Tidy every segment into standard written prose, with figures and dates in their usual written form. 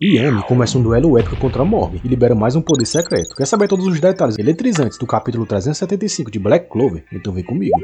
Yami começa um duelo épico contra Morgan e libera mais um poder secreto. Quer saber todos os detalhes eletrizantes do capítulo 375 de Black Clover? Então vem comigo.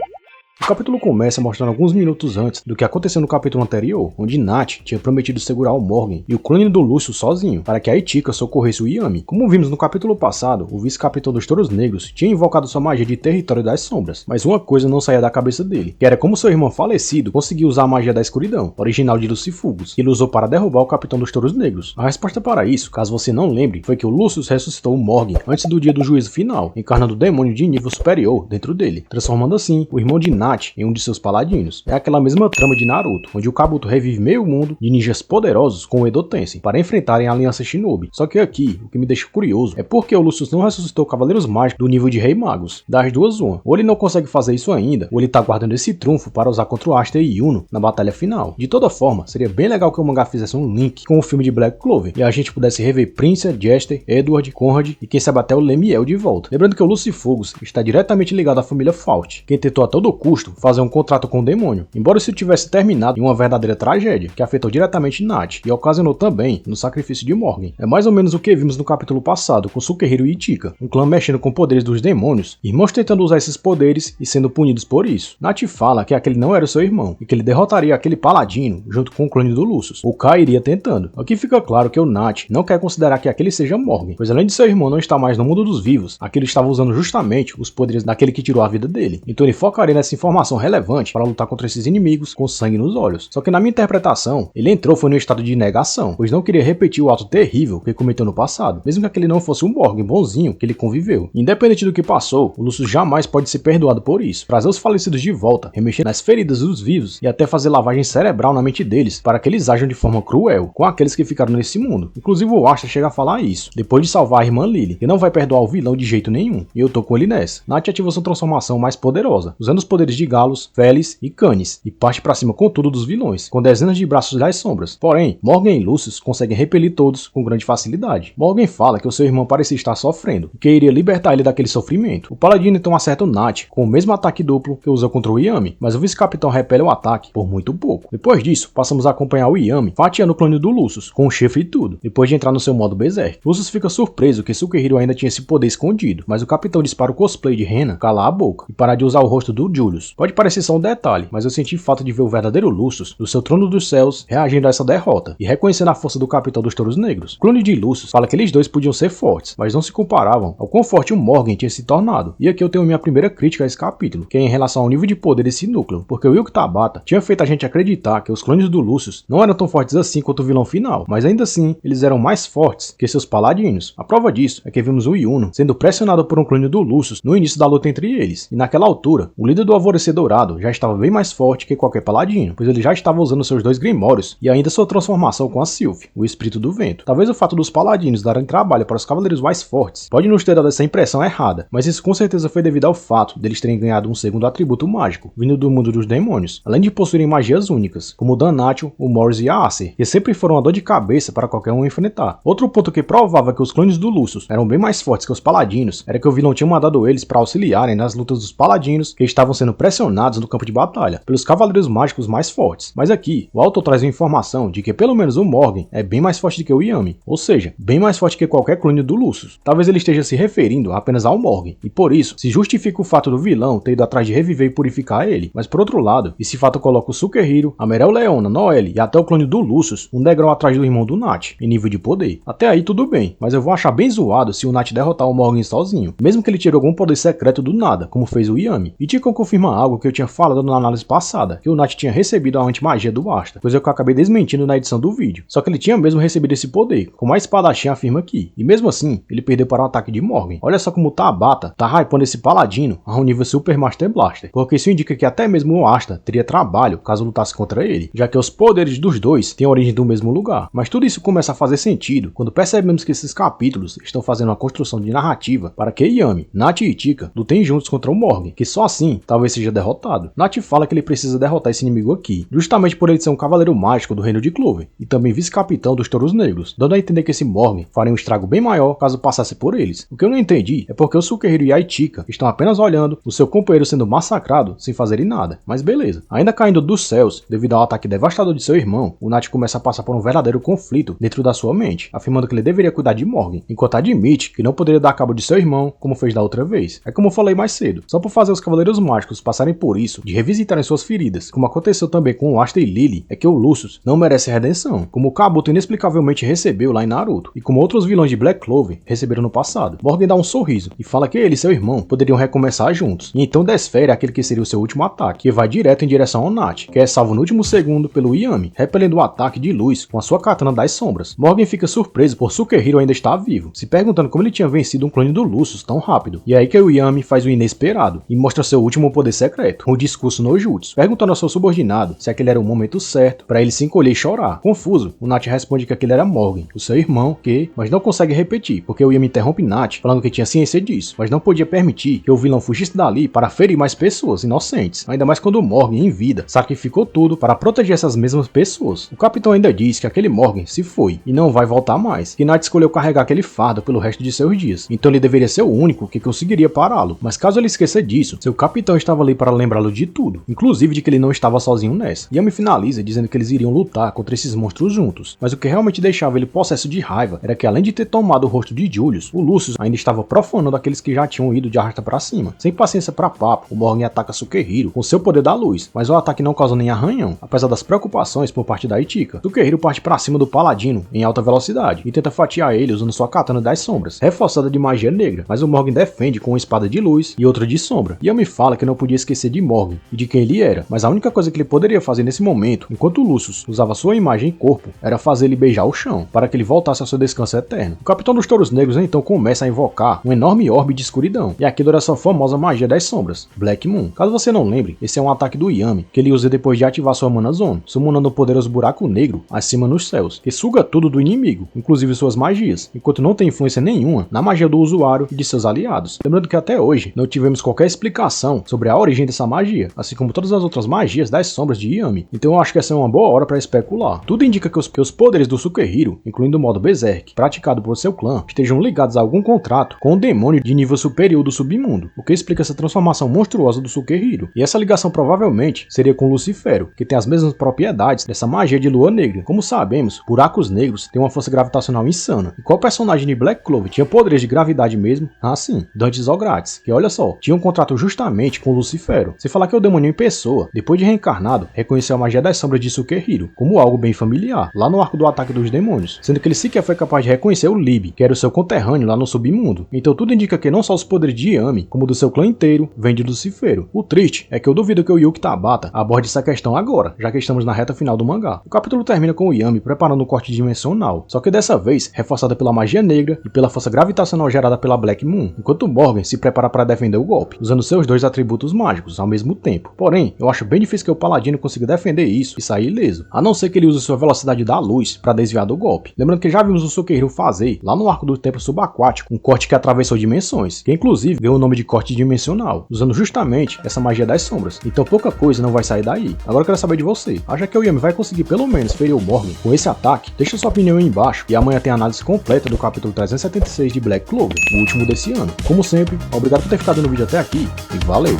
O capítulo começa mostrando alguns minutos antes do que aconteceu no capítulo anterior, onde Nat tinha prometido segurar o Morgan e o clone do Lúcio sozinho, para que a Itika socorresse o Yami. Como vimos no capítulo passado, o vice-capitão dos Touros Negros tinha invocado sua magia de território das sombras, mas uma coisa não saía da cabeça dele, que era como seu irmão falecido conseguiu usar a magia da escuridão, original de Lucifugos, que ele usou para derrubar o capitão dos Touros Negros. A resposta para isso, caso você não lembre, foi que o Lucius ressuscitou o Morgan antes do dia do juízo final, encarnando o demônio de nível superior dentro dele, transformando assim o irmão de Nat em um de seus paladinos. É aquela mesma trama de Naruto, onde o Kabuto revive meio mundo de ninjas poderosos com o Edo Tensei para enfrentarem a Aliança Shinobi. Só que aqui, o que me deixa curioso é porque o Lucius não ressuscitou Cavaleiros Mágicos do nível de Rei Magos. Das duas uma, ou ele não consegue fazer isso ainda, ou ele tá guardando esse trunfo para usar contra o Aster e Yuno na batalha final. De toda forma, seria bem legal que o mangá fizesse um link com o filme de Black Clover e a gente pudesse rever Princess, Jester, Edward, Conrad e quem sabe até o Lemiel de volta. Lembrando que o Lucifugos está diretamente ligado à família Faust, quem tentou a todo custo fazer um contrato com o demônio, embora isso tivesse terminado em uma verdadeira tragédia que afetou diretamente Nat e ocasionou também no sacrifício de Morgan. É mais ou menos o que vimos no capítulo passado com Sukehiro e Itika, um clã mexendo com poderes dos demônios, irmãos tentando usar esses poderes e sendo punidos por isso. Nat fala que aquele não era o seu irmão e que ele derrotaria aquele paladino junto com o clone do Lucius. O Kai iria tentando. Aqui fica claro que o Nat não quer considerar que aquele seja Morgan, pois além de seu irmão não estar mais no mundo dos vivos, aquele estava usando justamente os poderes daquele que tirou a vida dele. Então ele focaria nessa informação relevante para lutar contra esses inimigos com sangue nos olhos. Só que na minha interpretação, ele entrou foi no estado de negação, pois não queria repetir o ato terrível que cometeu no passado, mesmo que aquele não fosse um Morgan bonzinho que ele conviveu. Independente do que passou, o Lucius jamais pode ser perdoado por isso. Trazer os falecidos de volta, remexer nas feridas dos vivos e até fazer lavagem cerebral na mente deles para que eles ajam de forma cruel com aqueles que ficaram nesse mundo. Inclusive o Asta chega a falar isso, depois de salvar a irmã Lily, que não vai perdoar o vilão de jeito nenhum. E eu tô com ele nessa. Nat ativa sua transformação mais poderosa, usando os poderes de Galos, Felis e Canis, e parte pra cima com tudo dos vilões, com dezenas de braços das sombras. Porém, Morgan e Lucius conseguem repelir todos com grande facilidade. Morgan fala que o seu irmão parecia estar sofrendo, e que iria libertar ele daquele sofrimento. O paladino então acerta o Nat com o mesmo ataque duplo que usa contra o Yami, mas o vice-capitão repele o ataque por muito pouco. Depois disso, passamos a acompanhar o Yami fatiando o clone do Lucius, com o chifre e tudo, depois de entrar no seu modo Berserk. Lucius fica surpreso que Sukehiro ainda tinha esse poder escondido, mas o capitão dispara o cosplay de Rena, calar a boca e parar de usar o rosto do Julius. Pode parecer só um detalhe, mas eu senti falta de ver o verdadeiro Lucius, do seu trono dos céus, reagindo a essa derrota e reconhecendo a força do capitão dos Touros Negros. O clone de Lucius fala que eles dois podiam ser fortes, mas não se comparavam ao quão forte o Morgan tinha se tornado. E aqui eu tenho minha primeira crítica a esse capítulo, que é em relação ao nível de poder desse núcleo, porque o Yuki Tabata tinha feito a gente acreditar que os clones do Lucius não eram tão fortes assim quanto o vilão final, mas ainda assim eles eram mais fortes que seus paladinos. A prova disso é que vimos o Yuno sendo pressionado por um clone do Lucius no início da luta entre eles, e naquela altura, o líder do Alvorecer Dourado já estava bem mais forte que qualquer paladino, pois ele já estava usando seus dois Grimórios e ainda sua transformação com a Sylph, o Espírito do Vento. Talvez o fato dos paladinos darem trabalho para os cavaleiros mais fortes pode nos ter dado essa impressão errada, mas isso com certeza foi devido ao fato deles terem ganhado um segundo atributo mágico, vindo do mundo dos demônios, além de possuírem magias únicas, como o Danatio, o Morris e a Acer, que sempre foram uma dor de cabeça para qualquer um enfrentar. Outro ponto que provava que os clones do Lucius eram bem mais fortes que os paladinos era que o vilão tinha mandado eles para auxiliarem nas lutas dos paladinos que estavam sendo pressionados no campo de batalha pelos cavaleiros mágicos mais fortes. Mas aqui, o autor traz a informação de que pelo menos o Morgan é bem mais forte do que o Yami, ou seja, bem mais forte que qualquer clone do Lucius. Talvez ele esteja se referindo apenas ao Morgan, e por isso se justifica o fato do vilão ter ido atrás de reviver e purificar ele. Mas por outro lado, esse fato coloca o Sukehiro, a Merel Leona, Noelle e até o clone do Lucius um degrau atrás do irmão do Nat, em nível de poder. Até aí tudo bem, mas eu vou achar bem zoado se o Nat derrotar o Morgan sozinho, mesmo que ele tire algum poder secreto do nada, como fez o Yami. E Ticon confirma algo que eu tinha falado na análise passada, que o Nat tinha recebido a anti-magia do Asta, coisa que eu acabei desmentindo na edição do vídeo. Só que ele tinha mesmo recebido esse poder, como a espadachim afirma aqui, e mesmo assim, ele perdeu para o ataque de Morgan. Olha só como o Tabata tá hypando esse paladino a um nível Super Master Blaster, porque isso indica que até mesmo o Asta teria trabalho caso lutasse contra ele, já que os poderes dos dois têm origem do mesmo lugar. Mas tudo isso começa a fazer sentido quando percebemos que esses capítulos estão fazendo uma construção de narrativa para que Yami, Nat e Itika lutem juntos contra o Morgan, que só assim talvez seja derrotado. Nat fala que ele precisa derrotar esse inimigo aqui, justamente por ele ser um cavaleiro mágico do reino de Clover, e também vice-capitão dos Touros Negros, dando a entender que esse Morgan faria um estrago bem maior caso passasse por eles. O que eu não entendi é porque o Sukehiro e a Ichika estão apenas olhando o seu companheiro sendo massacrado sem fazerem nada, mas beleza. Ainda caindo dos céus, devido ao ataque devastador de seu irmão, o Nat começa a passar por um verdadeiro conflito dentro da sua mente, afirmando que ele deveria cuidar de Morgan, enquanto admite que não poderia dar cabo de seu irmão como fez da outra vez. É como eu falei mais cedo, só por fazer os Cavaleiros Mágicos passarem por isso, de revisitarem suas feridas, como aconteceu também com o Asta e Lily, é que o Lucius não merece redenção, como o Kabuto inexplicavelmente recebeu lá em Naruto, e como outros vilões de Black Clover receberam no passado. Morgan dá um sorriso e fala que ele e seu irmão poderiam recomeçar juntos, e então desfere aquele que seria o seu último ataque, que vai direto em direção ao Nat, que é salvo no último segundo pelo Yami, repelindo o ataque de luz com a sua katana das sombras. Morgan fica surpreso por Sukehiro ainda estar vivo, se perguntando como ele tinha vencido um clone do Lucius tão rápido. E é aí que o Yami faz o inesperado e mostra seu último poder secreto, o discurso no Jutsu, perguntando ao seu subordinado se aquele era o momento certo para ele se encolher e chorar. Confuso, o Nat responde que aquele era Morgan, o seu irmão, mas não consegue repetir, porque o Yami interrompe Nat, falando que tinha ciência disso, mas não podia permitir que o vilão fugisse dali para ferir mais pessoas inocentes, ainda mais quando Morgan, em vida, sacrificou tudo para proteger essas mesmas pessoas. O capitão ainda diz que aquele Morgan se foi e não vai voltar mais, que Nat escolheu carregar aquele fardo pelo resto de seus dias, então ele deveria ser o único que conseguiria pará-lo, mas caso ele esqueça disso, seu capitão estava ali para lembrá-lo de tudo, inclusive de que ele não estava sozinho nessa. Yami finaliza dizendo que eles iriam lutar contra esses monstros juntos, mas o que realmente deixava ele possesso de raiva era que além de ter tomado o rosto de Julius, o Lucius ainda estava profanando aqueles que já tinham ido de arrasta para cima. Sem paciência para papo, o Morgan ataca Sukehiro com seu poder da luz, mas o ataque não causa nem arranhão, apesar das preocupações por parte da Ichika. Sukehiro parte para cima do paladino em alta velocidade e tenta fatiar ele usando sua katana das sombras, reforçada de magia negra, mas o Morgan defende com uma espada de luz e outra de sombra. Yami fala que não podia esquecer de Morgan e de quem ele era, mas a única coisa que ele poderia fazer nesse momento, enquanto Lucius usava sua imagem e corpo, era fazer ele beijar o chão, para que ele voltasse ao seu descanso eterno. O capitão dos Touros Negros então começa a invocar um enorme orbe de escuridão, e aquilo era sua famosa magia das sombras, Black Moon. Caso você não lembre, esse é um ataque do Yami, que ele usa depois de ativar sua Mana Zone, summonando o poderoso buraco negro acima nos céus, que suga tudo do inimigo, inclusive suas magias, enquanto não tem influência nenhuma na magia do usuário e de seus aliados. Lembrando que até hoje não tivemos qualquer explicação sobre a origem dessa magia, assim como todas as outras magias das sombras de Yami, então eu acho que essa é uma boa hora para especular. Tudo indica que os poderes do Sukehiro, incluindo o modo Berserk, praticado por seu clã, estejam ligados a algum contrato com um demônio de nível superior do submundo, o que explica essa transformação monstruosa do Sukehiro. E essa ligação provavelmente seria com Lucifero, que tem as mesmas propriedades dessa magia de lua negra. Como sabemos, buracos negros têm uma força gravitacional insana. E qual personagem de Black Clover tinha poderes de gravidade mesmo? Ah sim, Dante Zogratis, que olha só, tinha um contrato justamente com Lucifero. Se falar que o demônio em pessoa, depois de reencarnado, reconheceu a magia das sombras de Sukehiro como algo bem familiar, lá no arco do ataque dos demônios, sendo que ele sequer foi capaz de reconhecer o Lib, que era o seu conterrâneo lá no submundo. Então tudo indica que não só os poderes de Yami, como do seu clã inteiro, vêm de Lucifero. O triste é que eu duvido que o Yuki Tabata aborde essa questão agora, já que estamos na reta final do mangá. O capítulo termina com o Yami preparando um corte dimensional, só que dessa vez reforçada pela magia negra e pela força gravitacional gerada pela Black Moon, enquanto Morgan se prepara para defender o golpe, usando seus dois atributos mágicos ao mesmo tempo. Porém, eu acho bem difícil que o paladino consiga defender isso e sair ileso, a não ser que ele use sua velocidade da luz para desviar do golpe. Lembrando que já vimos o Sukehiro fazer, lá no arco do templo subaquático, um corte que atravessou dimensões, que inclusive ganhou o nome de corte dimensional, usando justamente essa magia das sombras. Então pouca coisa não vai sair daí. Agora eu quero saber de você. Acha que o Yami vai conseguir pelo menos ferir o Morgan com esse ataque? Deixa sua opinião aí embaixo e amanhã tem a análise completa do capítulo 376 de Black Clover, o último desse ano. Como sempre, obrigado por ter ficado no vídeo até aqui e valeu!